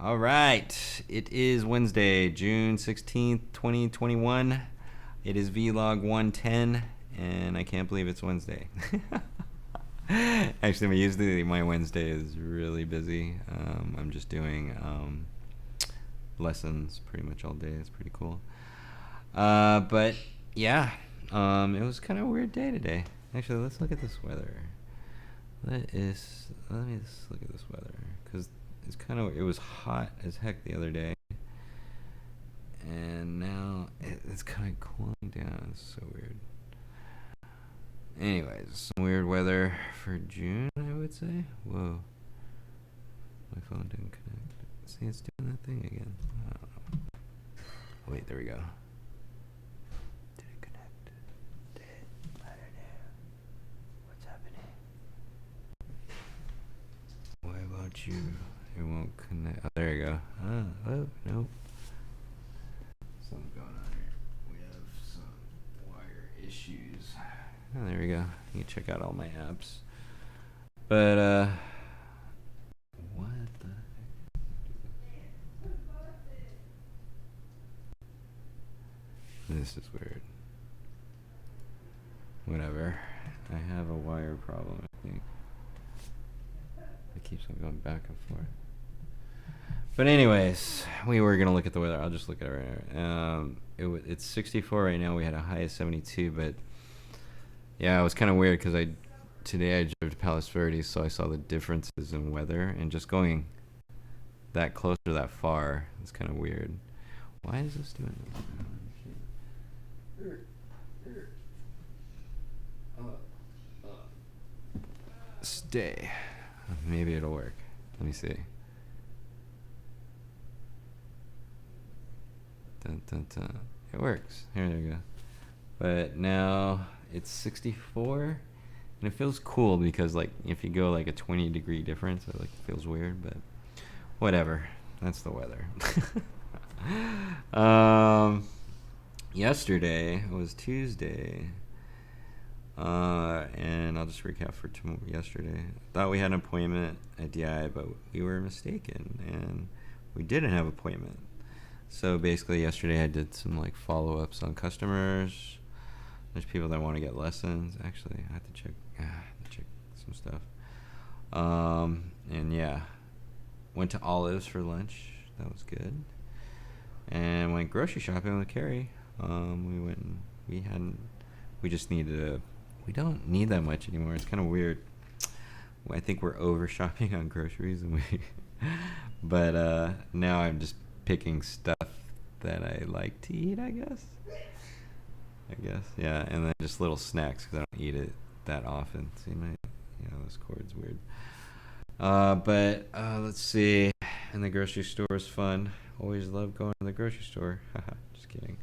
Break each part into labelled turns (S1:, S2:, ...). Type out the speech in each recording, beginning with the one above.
S1: All right. It is Wednesday, June 16th, 2021. It is Vlog 110, and I can't believe it's Wednesday. Actually, usually my Wednesday is really busy. I'm just doing lessons pretty much all day. It's pretty cool. But yeah, it was kind of a weird day today. Actually, let's look at this weather. Let me just look at this weather, because it was hot as heck the other day, and now it's kind of cooling down. It's so weird. Anyways, some weird weather for June, I would say. Whoa, my phone didn't connect. See, it's doing that thing again. I don't know. Wait, there we go. Did it connect? I don't know. What's happening? Why won't you? It won't connect. Oh, there you go. Oh, nope. Something's going on here. We have some wire issues. Oh, there we go. You can check out all my apps. But, what the heck? This is weird. Whatever. I have a wire problem, I think. It keeps on going back and forth. But anyways, we were going to look at the weather. I'll just look at it right now. It's 64 right now. We had a high of 72, but yeah, it was kind of weird because today I drove to Palos Verdes, so I saw the differences in weather, and just going that close or that far, it's kind of weird. Why is this doing this? Stay. Maybe it'll work. Let me see. Dun, dun, dun. It works. Here we go. But now it's 64, and it feels cool because, like, if you go like a 20-degree difference, it like feels weird. But whatever. That's the weather. Yesterday was Tuesday. And I'll just recap for yesterday. Thought we had an appointment at DI, but we were mistaken, and we didn't have an appointment. So basically, yesterday I did some like follow-ups on customers. There's people that want to get lessons. Actually, I have to check some stuff. And yeah, went to Olive's for lunch. That was good. And went grocery shopping with Carrie. We just needed we don't need that much anymore. It's kind of weird. I think we're over shopping on groceries, but now I'm just picking stuff that I like to eat, I guess, yeah, and then just little snacks because I don't eat it that often. See, this cord's weird. But let's see. And the grocery store is fun. Always love going to the grocery store. Just kidding.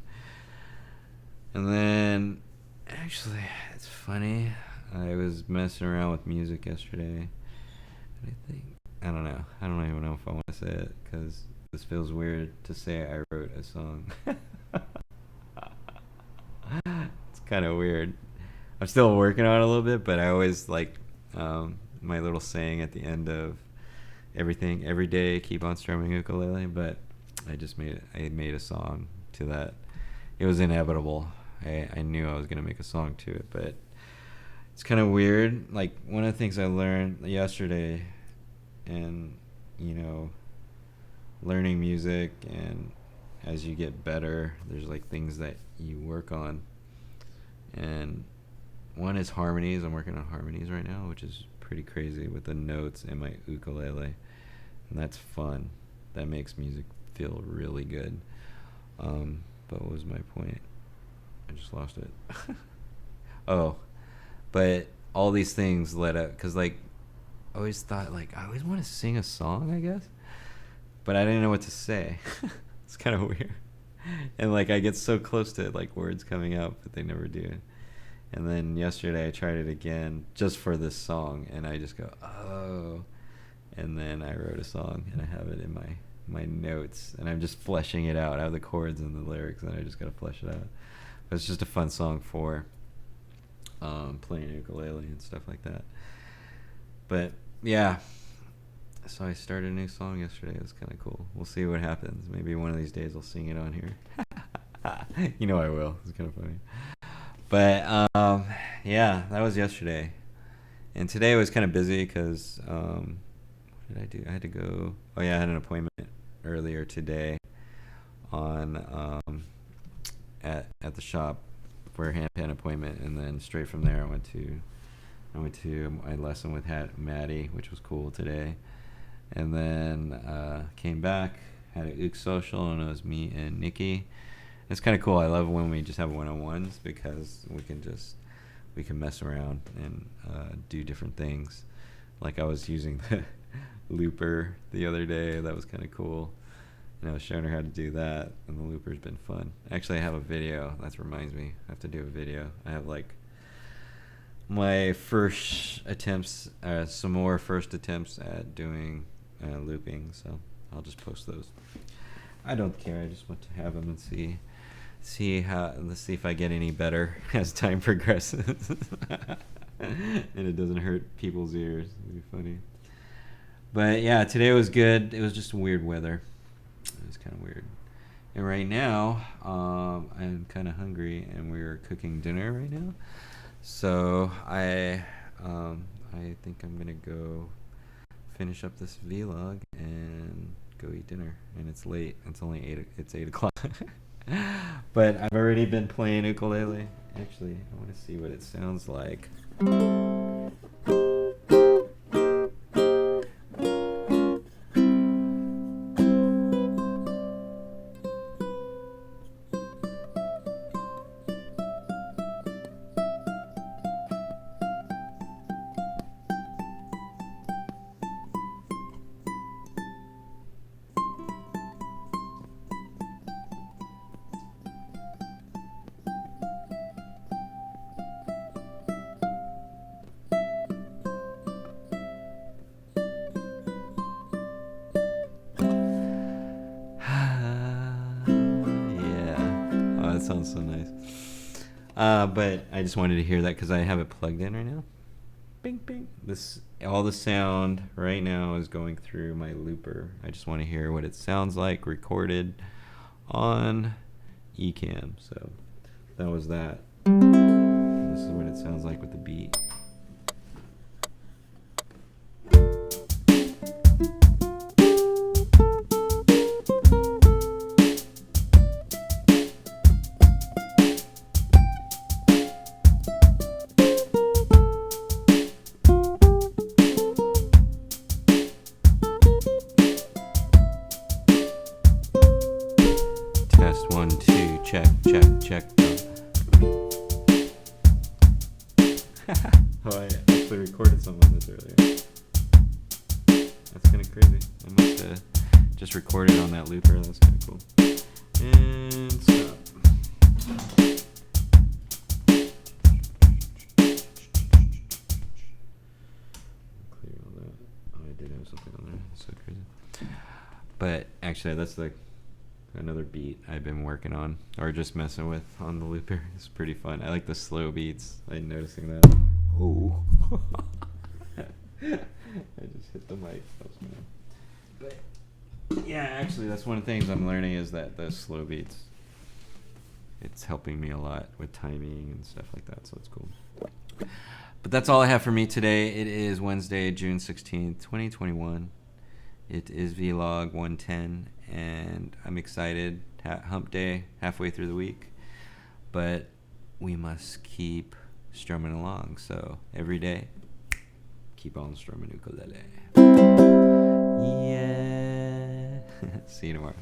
S1: And then, actually, it's funny. I was messing around with music yesterday. I don't know. I don't even know if I want to say it because this feels weird to say I wrote a song. It's kind of weird. I'm still working on it a little bit, but I always like my little saying at the end of everything, every day, keep on strumming ukulele. But I made a song to that. It was inevitable. I knew I was going to make a song to it, but it's kind of weird. Like, one of the things I learned yesterday, and, learning music, and as you get better, there's, like, things that you work on. And one is harmonies. I'm working on harmonies right now, which is pretty crazy with the notes in my ukulele. And that's fun. That makes music feel really good. But what was my point? I just lost it. Oh, but all these things led up, because, like, I always thought, like, I always want to sing a song, I guess, but I didn't know what to say. It's kind of weird. And, like, I get so close to, like, words coming out, but they never do. And then yesterday I tried it again just for this song, and I just go, oh. And then I wrote a song, and I have it in my notes, and I'm just fleshing it out. I have the chords and the lyrics, and I just got to flesh it out. But it's just a fun song for playing ukulele and stuff like that. But yeah, So I started a new song yesterday. It was kind of cool. We'll see what happens. Maybe one of these days I'll sing it on here. You know I will. It's kind of funny. But yeah, that was yesterday. And today was kind of busy because what did I do? I had to go. Oh yeah, I had an appointment earlier today on at the shop for a handpan appointment, and then straight from there I went to my lesson with Maddie, which was cool today, and then came back, had an Ook social, and it was me and Nikki. It's kind of cool. I love when we just have one-on-ones because we can mess around and do different things. Like I was using the looper the other day. That was kind of cool. And I was showing her how to do that, and the looper's been fun. Actually, I have a video. That reminds me. I have to do a video. I have like my first attempts, some more first attempts at doing looping. So I'll just post those. I don't care. I just want to have them and see let's see if I get any better as time progresses. And it doesn't hurt people's ears. It'd be funny. But yeah, today was good. It was just weird weather. It was kind of weird. And right now, I'm kind of hungry, and we're cooking dinner right now. So I think I'm gonna go finish up this vlog and go eat dinner. And it's late. It's only 8 o'clock. But I've already been playing ukulele. Actually, I want to see what it sounds like. That sounds so nice. But I just wanted to hear that because I have it plugged in right now. Bing, bing. All the sound right now is going through my looper. I just want to hear what it sounds like recorded on Ecamm. So that was that. This is what it sounds like with the beat. Test 1, 2, check. Oh, I actually recorded some on this earlier. That's kind of crazy. I must have just recorded on that looper. That's kind of cool. And stop. Clear all that. Oh, I did have something on there. That's so crazy. But actually, that's like another beat I've been working on, or just messing with on the looper. It's pretty fun. I like the slow beats. I'm noticing that. Oh. I just hit the mic. That was bad. But yeah, actually, that's one of the things I'm learning is that the slow beats. It's helping me a lot with timing and stuff like that, so it's cool. But that's all I have for me today. It is Wednesday, June 16th, 2021. It is vlog 110, and I'm excited. Hump day, halfway through the week. But we must keep strumming along. So every day, keep on strumming ukulele. Yeah. See you tomorrow.